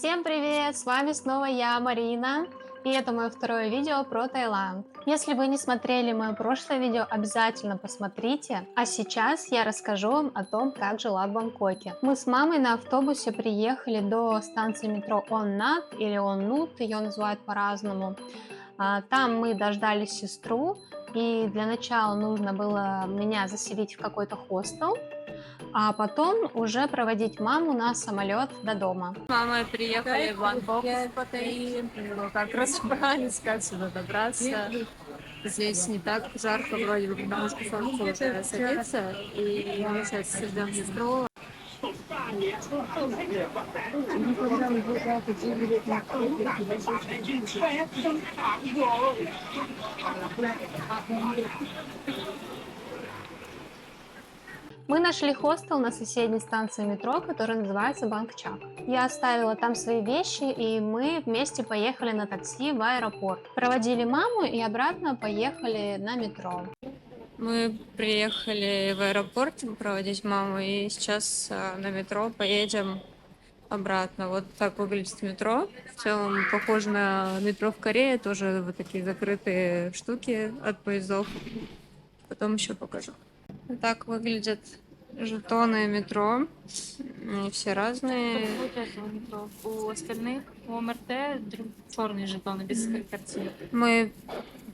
Всем привет! С вами снова я, Марина, и это мое второе видео про Таиланд. Если вы не смотрели мое прошлое видео, обязательно посмотрите. А сейчас я расскажу вам о том, как жила в Бангкоке. Мы с мамой на автобусе приехали до станции метро Оннат или Оннут, ее называют по-разному. Там мы дождались сестру, и для начала нужно было меня заселить в какой-то хостел, а потом уже проводить маму на самолет до дома. Мамой приехали в Бангкок с Паттайи, как разобрались, как сюда добраться. Здесь не так жарко вроде бы, потому что солнце уже садится, и мы сейчас ждем сестру. Мы нашли хостел на соседней станции метро, который называется Бангчак. Я оставила там свои вещи, и мы вместе поехали на такси в аэропорт. Проводили маму и обратно поехали на метро. Мы приехали в аэропорт проводить маму, и сейчас на метро поедем обратно. Вот так выглядит метро. В целом похоже на метро в Корее, тоже вот такие закрытые штуки от поездов. Потом еще покажу. Вот так выглядят жетоны метро. Они все разные. Получается, у метро. У остальных, у МРТ черные жетоны без картинок. Мы,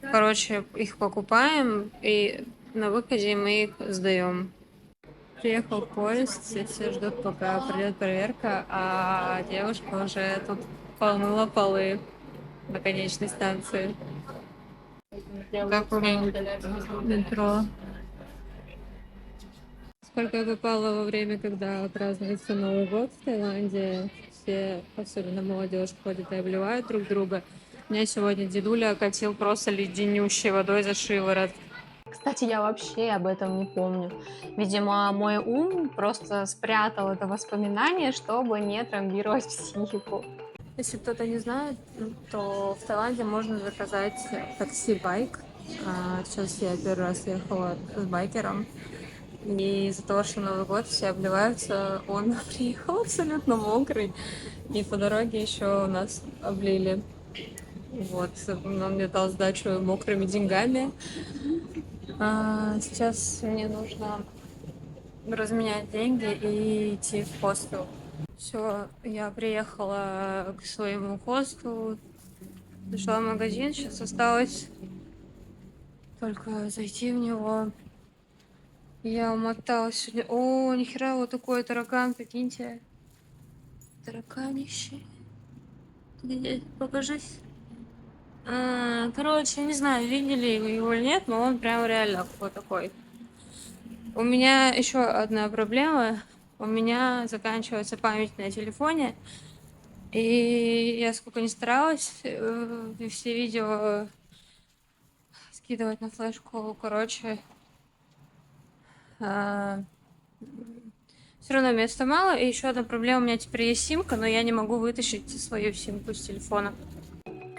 короче, их покупаем, и на выходе мы их сдаем. Приехал поезд, все ждут, пока придет проверка, а девушка уже тут помыла полы на конечной станции. Как выглядит метро? Сколько я попала во время, когда празднуется Новый год в Таиланде, все, особенно молодежь, ходят и обливают друг друга. Меня сегодня дедуля окатил просто леденющей водой за шиворот. Кстати, я вообще об этом не помню. Видимо, мой ум просто спрятал это воспоминание, чтобы не травмировать психику. Если кто-то не знает, то в Таиланде можно заказать такси-байк. Сейчас я первый раз ехала с байкером. И из-за того, что Новый год, все обливаются, он приехал абсолютно мокрый. И по дороге еще нас облили. Вот, он мне дал сдачу мокрыми деньгами. Сейчас мне нужно разменять деньги и идти в хостел. Все, я приехала к своему хостелу, зашла в магазин, сейчас осталось только зайти в него. Я умоталась сегодня. О, нихера, вот такой таракан, прикиньте. Тараканище. Где? Покажись. Короче, не знаю, видели вы его или нет, но он прям реально вот такой. У меня еще одна проблема. У меня заканчивается память на телефоне. И я сколько ни старалась все видео скидывать на флешку, короче, все равно места мало. И еще одна проблема, у меня теперь есть симка, но я не могу вытащить свою симку с телефона.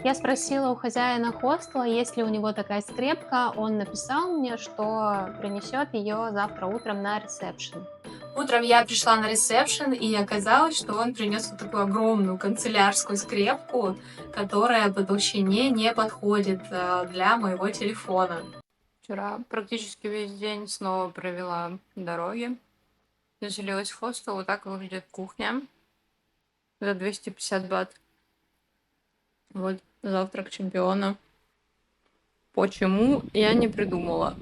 Я спросила у хозяина хостела, есть ли у него такая скрепка. Он написал мне, что принесет ее завтра утром на ресепшн. Утром я пришла на ресепшн, и оказалось, что он принес вот такую огромную канцелярскую скрепку, которая по толщине не подходит для моего телефона. Вчера практически весь день снова провела в дороге. Заселилась в хостел. Вот так выглядит кухня за 250 бат. Вот завтрак чемпиона. Почему, я не придумала.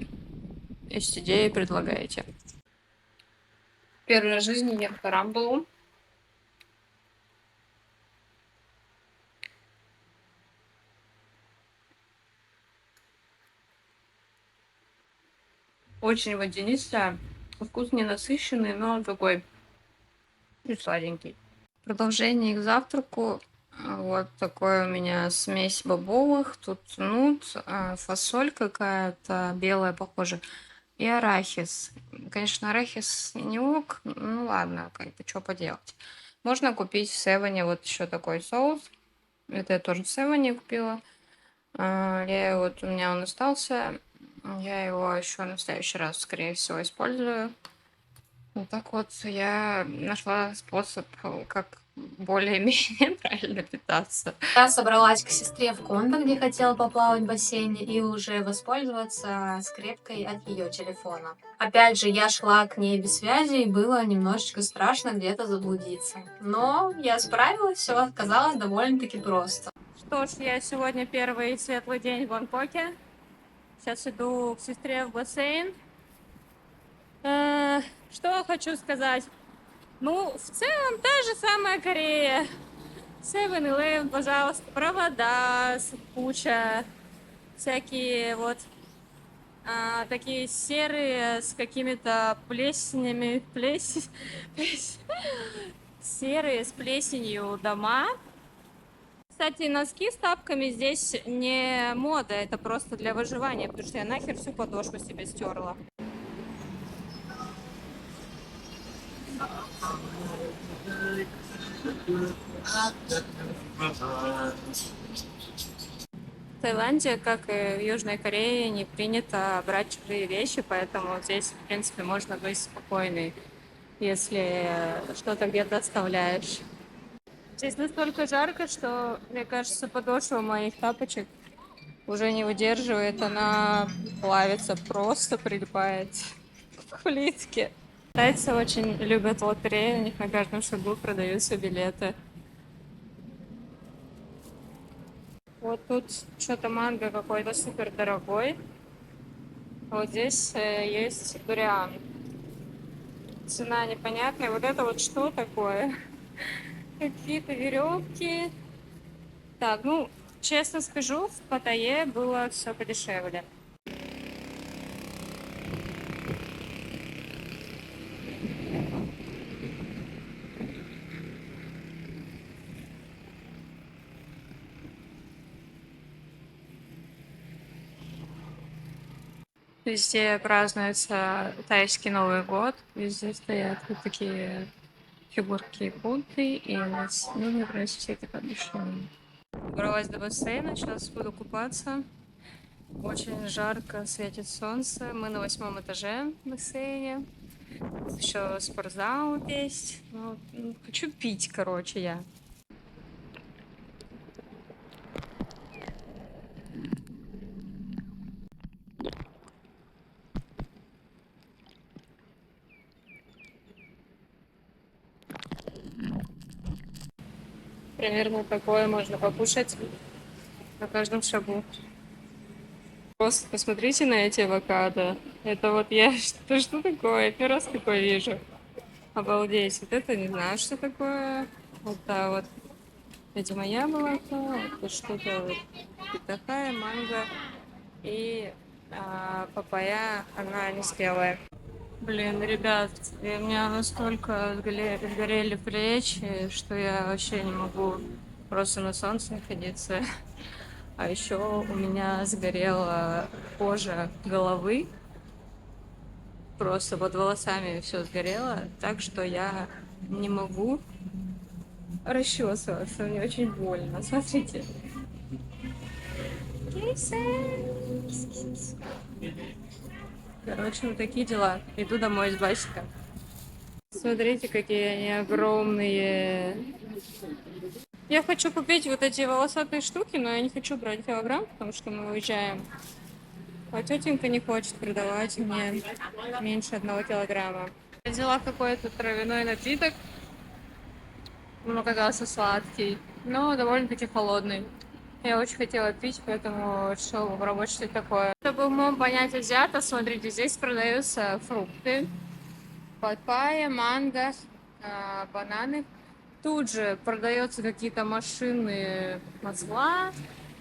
Есть идеи, предлагаете. Первый раз в жизни ем карамбулу. Очень водянистая. Вкус не насыщенный, но он такой и сладенький. Продолжение к завтраку. Вот такой у меня смесь бобовых. Тут нут, фасоль какая-то белая, похоже, и арахис. Конечно, арахис не ок, ну ладно, как бы что поделать. Можно купить в Севене вот еще такой соус. Это я тоже в Севене купила. Вот у меня он остался. Я его еще на следующий раз, скорее всего, использую. Вот так вот я нашла способ, как более-менее правильно питаться. Я собралась к сестре в Кондо, где хотела поплавать в бассейне и уже воспользоваться скрепкой от ее телефона. Опять же, я шла к ней без связи и было немножечко страшно где-то заблудиться. Но я справилась, все оказалось довольно-таки просто. Что ж, я сегодня первый светлый день в Бангкоке. Сейчас иду к сестре в бассейн. Что хочу сказать? Ну, в целом, та же самая Корея. 7-Eleven, пожалуйста, провода, куча, всякие вот такие серые с какими-то плесенями, серые с плесенью дома. Кстати, носки с тапками здесь не мода, это просто для выживания, потому что я нахер всю подошву себе стерла. В Таиланде, как и в Южной Корее, не принято брать чужие вещи, поэтому здесь, в принципе, можно быть спокойной, если что-то где-то оставляешь. Здесь настолько жарко, что, мне кажется, подошва моих тапочек уже не выдерживает, она плавится, просто прилипает к плитке. Тайцы очень любят лотерею, у них на каждом шагу продаются билеты. Вот тут что-то манго какой-то супер дорогой. Вот здесь есть дуриан. Цена непонятная. Вот это вот что такое? Какие-то веревки. Так, ну, честно скажу, в Паттайе было все подешевле. Везде празднуется тайский Новый год. Везде стоят вот такие фигурки Будды и, ну, мне нравится всякие подушки. Добралась до бассейна, сейчас буду купаться. Очень жарко, светит солнце. Мы на 8-м этаже в бассейне. Еще спортзал есть. Ну, хочу пить, короче, я. Примерно такое можно покушать на каждом шагу. Просто посмотрите на эти авокадо. Это вот я... Что такое? Я первый раз такое вижу. Обалдеть. Вот это не знаю, что такое. Вот да, вот. Видимо, яблоко. Вот что-то вот. Питахая, манго. И папайя, она не спелая. Блин, ребят, у меня настолько сгорели плечи, что я вообще не могу просто на солнце находиться. А еще у меня сгорела кожа головы. Просто под волосами все сгорело, так что я не могу расчесываться. Мне очень больно. Смотрите. Короче, вот такие дела. Иду домой с басиком. Смотрите, какие они огромные. Я хочу купить вот эти волосатые штуки, но я не хочу брать килограмм, потому что мы уезжаем. А тетенька не хочет продавать мне меньше 1 килограмма. Я взяла какой-то травяной напиток. Он оказался сладкий, но довольно-таки холодный. Я очень хотела пить, поэтому решила попробовать что-то такое. Чтобы умом понять азиата, смотрите, здесь продаются фрукты. Папайя, манго, бананы. Тут же продаются какие-то машины, масла,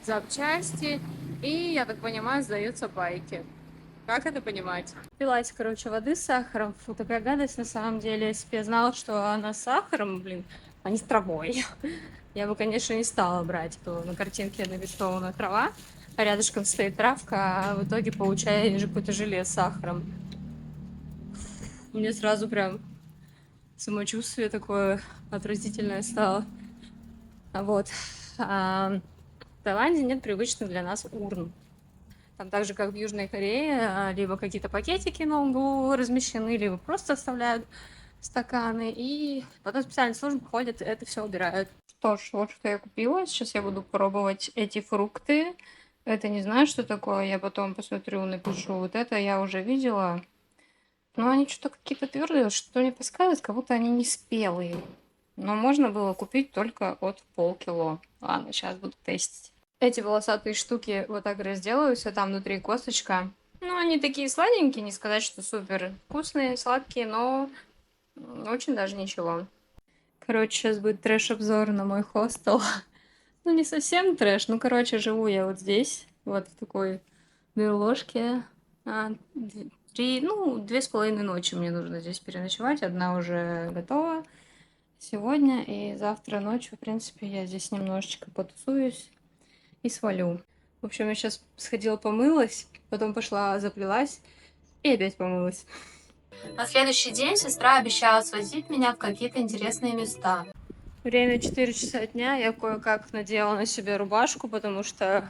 запчасти. И, я так понимаю, сдаются байки. Как это понимать? Пилась, короче, воды с сахаром. Фу, такая гадость на самом деле. Если бы я знала, что она с сахаром, блин, а не с травой, я бы, конечно, не стала брать. То на картинке нарисована трава, а рядышком стоит травка, а в итоге получаешь какое-то желе с сахаром. Мне сразу прям самочувствие такое отвратительное стало. Вот. В Таиланде нет привычных для нас урн. Там так же, как в Южной Корее, либо какие-то пакетики на углу размещены, либо просто оставляют стаканы. И потом специальные службы ходят, это все убирают. Что ж, вот что я купила. Сейчас я буду пробовать эти фрукты. Это не знаю, что такое. Я потом посмотрю, напишу. Вот это я уже видела. Но они что-то какие-то твердые. Что мне подсказывает, как будто они не спелые. Но можно было купить только от полкило. Ладно, сейчас буду тестить. Эти волосатые штуки вот так разделываются. Там внутри косточка. Ну, они такие сладенькие. Не сказать, что супер вкусные, сладкие, но очень даже ничего. Короче, сейчас будет трэш-обзор на мой хостел. Ну, не совсем трэш. Ну, короче, живу я вот здесь. Вот в такой берложке. Две с половиной ночи мне нужно здесь переночевать. Одна уже готова сегодня. И завтра ночью, в принципе, я здесь немножечко потусуюсь и свалю. В общем, я сейчас сходила помылась, потом пошла заплелась и опять помылась. На следующий день сестра обещала свозить меня в какие-то интересные места. Время 4 часа дня, я кое-как надела на себя рубашку, потому что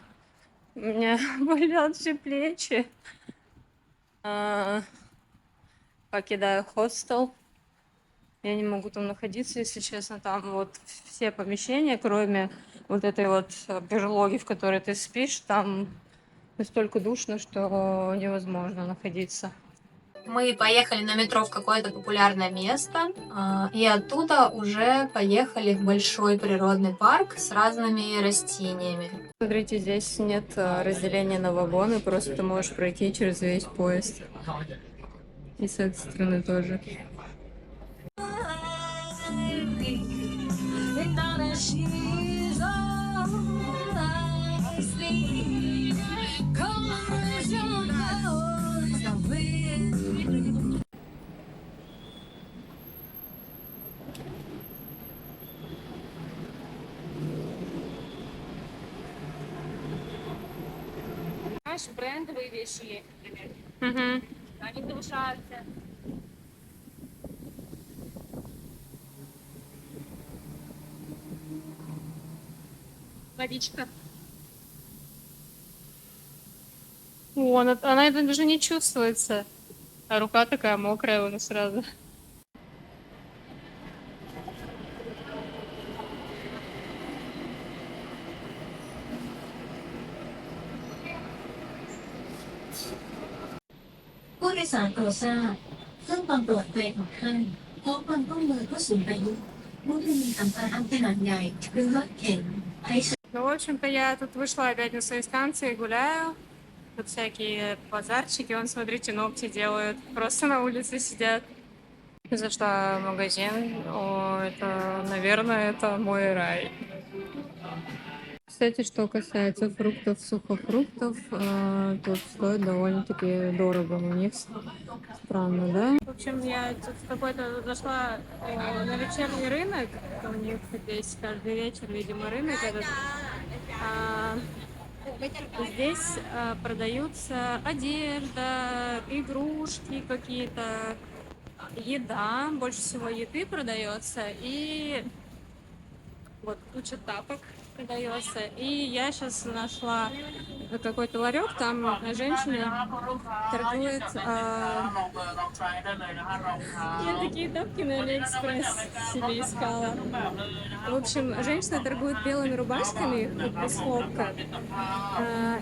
у меня болят все плечи. Покидаю хостел. Я не могу там находиться, если честно. Там вот все помещения, кроме вот этой вот берлоги, в которой ты спишь, там настолько душно, что невозможно находиться. Мы поехали на метро в какое-то популярное место, и оттуда уже поехали в большой природный парк с разными растениями. Смотрите, здесь нет разделения на вагоны, просто ты можешь пройти через весь поезд. И с этой стороны тоже. Знаешь, брендовые вещи есть, например. Угу. Они повышаются. Водичка. О, она это даже не чувствуется. А рука такая мокрая у нас сразу. Ну, в общем-то, я тут вышла опять на своей станции, гуляю. Тут всякие базарчики, вон, смотрите, ногти делают. Просто на улице сидят. Зашла в магазин. О, это, наверное, это мой рай. Кстати, что касается фруктов, сухофруктов, тут стоит довольно-таки дорого у них. Странно, да? В общем, я тут какой-то зашла на вечерний рынок. У них здесь каждый вечер, видимо, рынок этот. Здесь продаются одежда, игрушки какие-то, еда. Больше всего еды продается. И вот куча тапок продается. И я сейчас нашла какой-то ларек, там женщина торгует. Я такие тапки на Алиэкспресс себе искала. В общем, женщина торгует белыми рубашками из хлопка.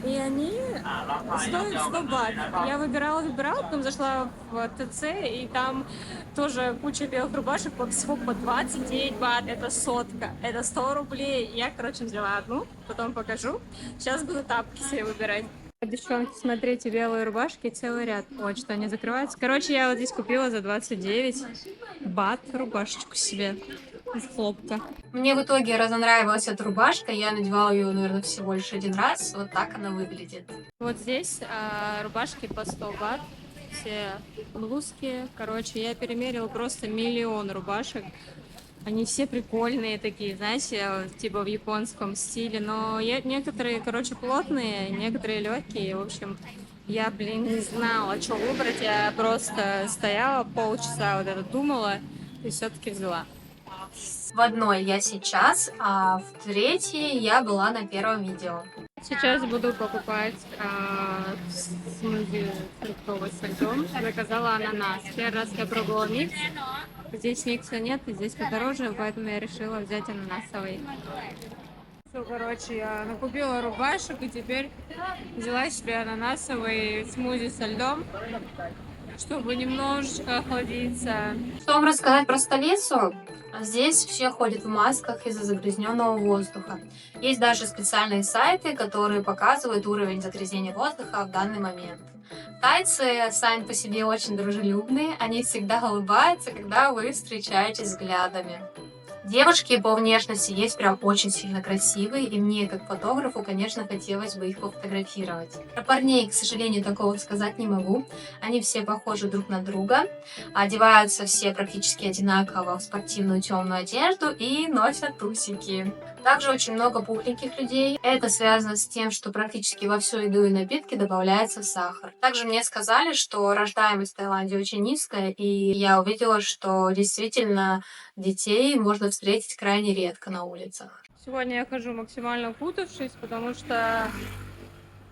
И они стоят 100 бат. Я выбирала, потом зашла в ТЦ, и там тоже куча белых рубашек всего по 29 бат. Это сотка. Это 100 рублей. Я, короче, взяла одну, потом покажу. Сейчас буду тапки себе выбирать. Девчонки, смотрите, белые рубашки, целый ряд. Вот что они закрываются. Короче, я вот здесь купила за 29 бат рубашечку себе из хлопка. Мне в итоге разонравилась эта рубашка, я надевала ее, наверное, всего лишь один раз. Вот так она выглядит. Вот здесь рубашки по 100 бат, все блузки. Короче, я перемерила просто миллион рубашек. Они все прикольные такие, знаете, типа в японском стиле, но некоторые, короче, плотные, некоторые легкие. В общем, я, не знала, что выбрать. Я просто стояла полчаса вот это думала и все-таки взяла. В одной я сейчас, а в третьей я была на первом видео. Сейчас буду покупать смузи фруктовый со льдом. Заказала ананас. Первый раз я пробовала микс. Здесь микса нет, и здесь подороже, поэтому я решила взять ананасовый. Все, короче, я накупила рубашек и теперь взяла себе ананасовый смузи со льдом, чтобы немножечко охладиться. Что вам рассказать про столицу? Здесь все ходят в масках из-за загрязненного воздуха. Есть даже специальные сайты, которые показывают уровень загрязнения воздуха в данный момент. Тайцы сами по себе очень дружелюбные, они всегда улыбаются, когда вы встречаетесь взглядами. Девушки по внешности есть прям очень сильно красивые, и мне, как фотографу, конечно, хотелось бы их пофотографировать. Про парней, к сожалению, такого сказать не могу. Они все похожи друг на друга, одеваются все практически одинаково в спортивную темную одежду и носят трусики. Также очень много пухленьких людей. Это связано с тем, что практически во всю еду и напитки добавляется сахар. Также мне сказали, что рождаемость в Таиланде очень низкая, и я увидела, что действительно детей можно встретить крайне редко на улицах. Сегодня я хожу максимально укутавшись, потому что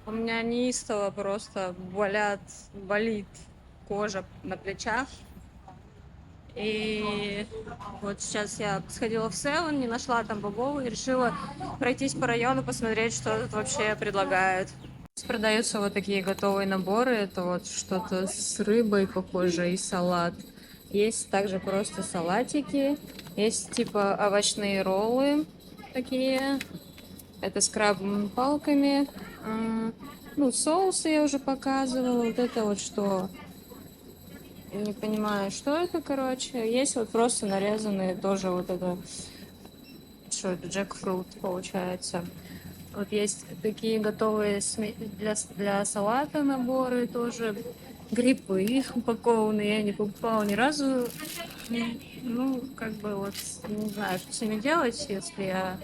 у меня неистово просто болит кожа на плечах. И вот сейчас я сходила в Севен, не нашла там бобовый, и решила пройтись по району, посмотреть, что тут вообще предлагают. Здесь продаются вот такие готовые наборы. Это вот что-то с рыбой похоже и салат. Есть также просто салатики. Есть типа овощные роллы такие. Это с крабовыми палками. Ну, соусы я уже показывала. Вот это вот что... Не понимаю, что это, короче. Есть вот просто нарезанные тоже вот это... Что это? Джекфрут, получается. Вот есть такие готовые для салата наборы тоже. Грибы их упакованные. Я не покупала ни разу. Ну, как бы вот не знаю, что с ними делать, если я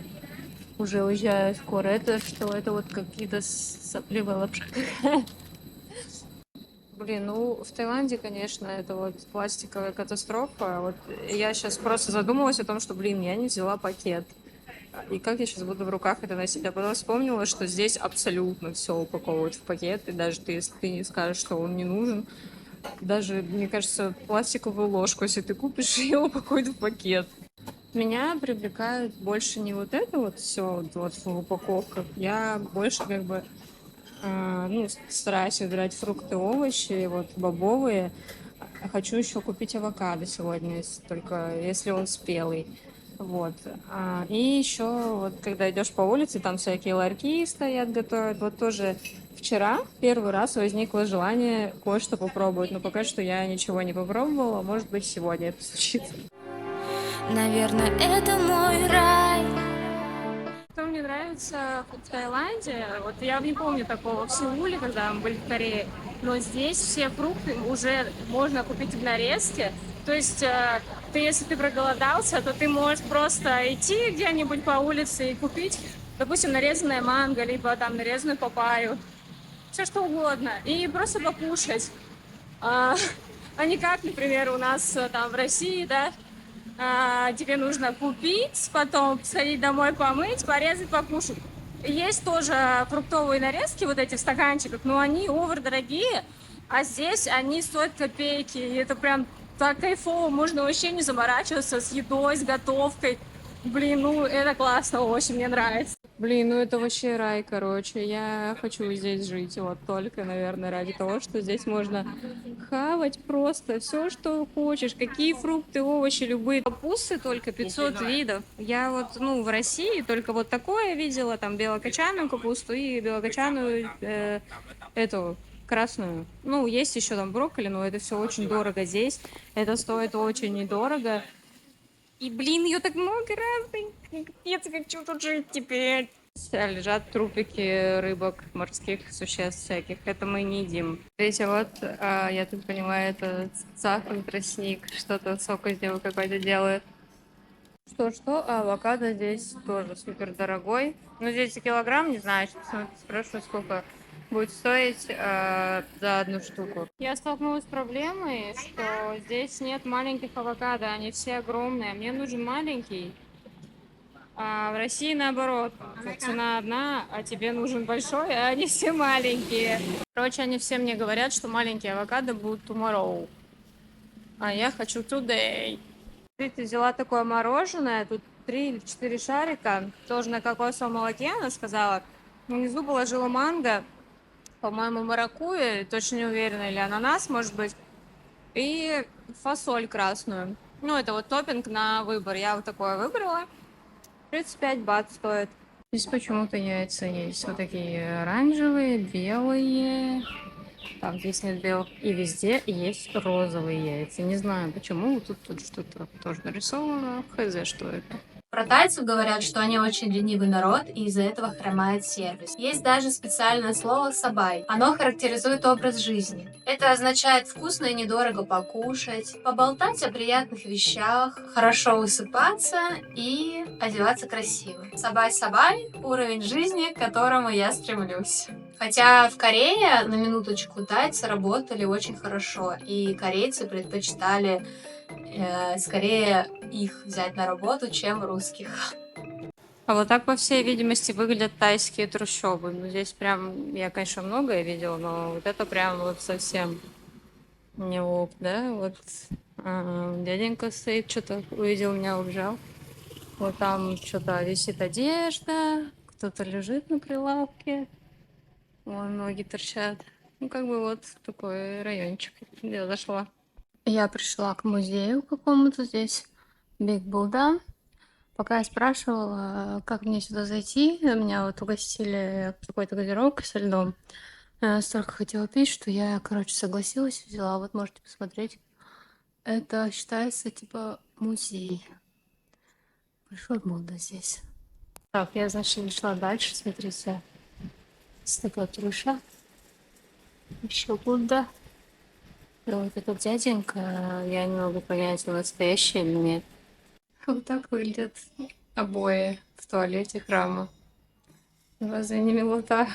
уже уезжаю скоро. Это что? Это вот какие-то сопливые лапши. Блин, ну в Таиланде, конечно, это вот пластиковая катастрофа. Вот я сейчас просто задумалась о том, что, блин, я не взяла пакет. И как я сейчас буду в руках это носить? Я потом вспомнила, что здесь абсолютно все упаковывают в пакет. И даже если ты не скажешь, что он не нужен, даже, мне кажется, пластиковую ложку, если ты купишь, ее упакуют в пакет. Меня привлекает больше не вот это вот все вот в упаковках. Я больше как бы ну, стараюсь выбирать фрукты, овощи, вот бобовые. Хочу еще купить авокадо сегодня, только если он спелый. Вот. И еще, вот, когда идешь по улице, там всякие ларьки стоят, готовят. Вот тоже вчера первый раз возникло желание кое-что попробовать, но пока что я ничего не попробовала. Может быть, сегодня это случится. Наверное, это мой рай. Что мне нравится в Таиланде, вот я не помню такого в Сеуле, когда мы были в Корее, но здесь все фрукты уже можно купить в нарезке. То есть если ты проголодался, то ты можешь просто идти где-нибудь по улице и купить, допустим, нарезанное манго, либо там нарезанную папайю, все что угодно, и просто покушать. А не как, например, у нас там в России, да, тебе нужно купить, потом сходить домой помыть, порезать, покушать. Есть тоже фруктовые нарезки вот эти в стаканчиках, но они овер дорогие, а здесь они стоят копейки. И это прям так кайфово, можно вообще не заморачиваться с едой, с готовкой. Блин, ну это классно, очень мне нравится. Блин, ну это вообще рай, короче. Я хочу здесь жить, вот только, наверное, ради того, что здесь можно хавать просто все, что хочешь. Какие фрукты, овощи, любые. Капусты только 500 видов. Я вот, ну, в России только вот такое видела, там белокочанную капусту и белокочанную эту красную. Ну, есть еще там брокколи, но это все очень дорого здесь. Это стоит очень недорого. И, блин, ее так много разных. Капец, хочу тут жить теперь. Лежат трупики рыбок, морских существ всяких. Это мы не едим. Видите, вот, я тут понимаю, это сахар, тростник, что-то сок из него какой-то делает. Что, авокадо здесь тоже супер дорогой. Ну, здесь килограмм, не знаю, сейчас спрашиваю, сколько будет стоить за одну штуку. Я столкнулась с проблемой, что здесь нет маленьких авокадо, они все огромные. Мне нужен маленький. А в России наоборот, цена одна, а тебе нужен большой, а они все маленькие. Короче, они все мне говорят, что маленькие авокадо будут tomorrow, а я хочу today. Смотрите, взяла такое мороженое, тут 3 или 4 шарика, тоже на кокосовом молоке, она сказала. Внизу положила манго, по-моему, маракуйя, точно не уверена, или ананас, может быть, и фасоль красную. Ну, это вот топпинг на выбор. Я вот такое выбрала. 35 бат стоит. Здесь почему-то яйца есть вот такие оранжевые, белые. Так, здесь нет белых. И везде есть розовые яйца. Не знаю почему. Тут что-то тоже нарисовано. Хз, что это. Про тайцев говорят, что они очень ленивый народ, и из-за этого хромает сервис. Есть даже специальное слово «сабай». Оно характеризует образ жизни. Это означает вкусно и недорого покушать, поболтать о приятных вещах, хорошо высыпаться и одеваться красиво. Сабай-сабай – уровень жизни, к которому я стремлюсь. Хотя в Корее, на минуточку, тайцы работали очень хорошо, и корейцы предпочитали скорее их взять на работу, чем русских. А вот так, по всей видимости, выглядят тайские трущобы. Ну, здесь прям, я, конечно, многое видела, но вот это прям вот совсем не ок, да? Вот дяденька стоит, что-то увидел меня, убежал. Вот там что-то висит одежда, кто-то лежит на прилавке, вон ноги торчат. Ну, как бы вот такой райончик, где я зашла. Я пришла к музею какому-то здесь, Биг Булда. Пока я спрашивала, как мне сюда зайти, меня вот угостили какой-то газировкой со льдом. Я столько хотела пить, что я, короче, согласилась, взяла. Вот можете посмотреть. Это считается типа музей. Большой Будда здесь. Так, я, значит, шла дальше, смотрите. Стеклотруша. Еще Будда. И вот этот дяденька, я не могу понять, он настоящий или нет. Вот так выглядят обои в туалете храма. Разве не милота?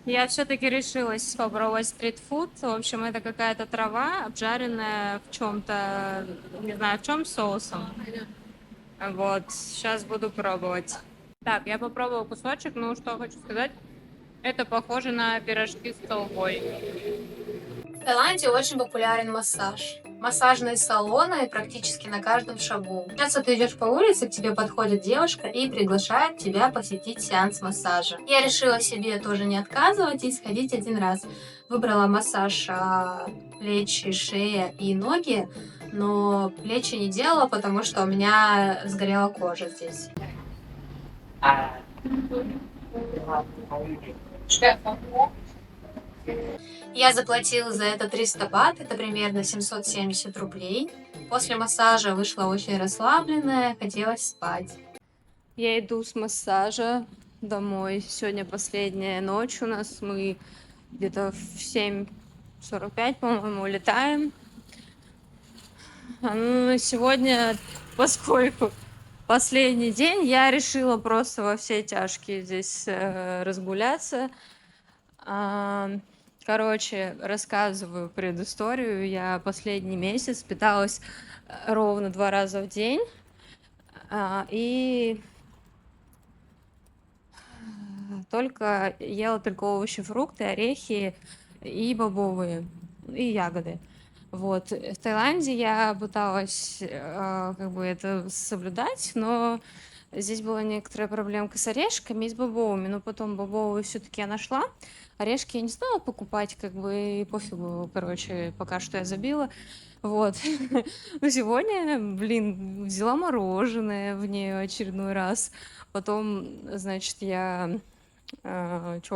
Я все-таки решилась попробовать стритфуд. В общем, это какая-то трава, обжаренная в чем-то, не знаю, в чем соусом. Вот, сейчас буду пробовать. Так, я попробовала кусочек, ну что хочу сказать, это похоже на пирожки с колбой. В Таиланде очень популярен массаж. Массажные салоны практически на каждом шагу. Часто ты идешь по улице, к тебе подходит девушка и приглашает тебя посетить сеанс массажа. Я решила себе тоже не отказывать и сходить один раз. Выбрала массаж плечи, шея и ноги, но плечи не делала, потому что у меня сгорела кожа здесь. Я заплатила за это 300 бат, это примерно 770 рублей. После массажа вышла очень расслабленная, хотелось спать. Я иду с массажа домой. Сегодня последняя ночь у нас. Мы где-то в 7:45, по-моему, улетаем. Ну, сегодня, поскольку последний день, я решила просто во все тяжкие здесь разгуляться. Короче, рассказываю предысторию. Я последний месяц питалась ровно 2 раза в день. И ела только овощи, фрукты, орехи и бобовые, и ягоды. Вот. В Таиланде я пыталась как бы это соблюдать, но здесь была некоторая проблемка с орешками и с бобовыми, но потом бобовые все-таки я нашла. Орешки я не стала покупать, как бы и пофигу, короче, пока что я забила. Вот. Но сегодня, блин, взяла мороженое в нее очередной раз. Потом, значит, что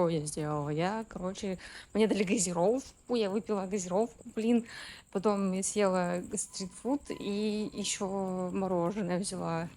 я сделала? Короче, мне дали газировку, я выпила газировку, блин. Потом я съела стритфуд и еще мороженое взяла.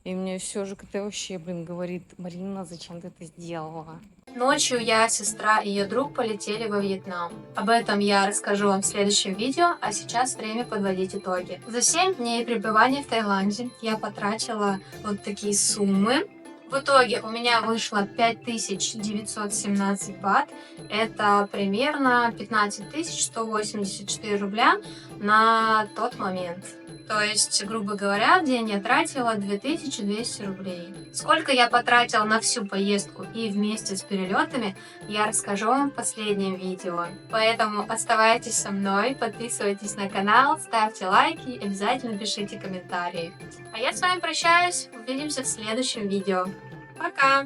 И мне все же как-то вообще, блин, говорит: Марина, зачем ты это сделала? Ночью я, сестра и ее друг полетели во Вьетнам. Об этом я расскажу вам в следующем видео, а сейчас время подводить итоги. За 7 дней пребывания в Таиланде я потратила вот такие суммы. В итоге у меня вышло 5917 бат. Это примерно 15 184 рубля. на тот момент. То есть, грубо говоря, в день я тратила 2200 рублей. Сколько я потратила на всю поездку и вместе с перелетами, я расскажу вам в последнем видео. Поэтому оставайтесь со мной, подписывайтесь на канал, ставьте лайки и обязательно пишите комментарии. А я с вами прощаюсь, увидимся в следующем видео. Пока!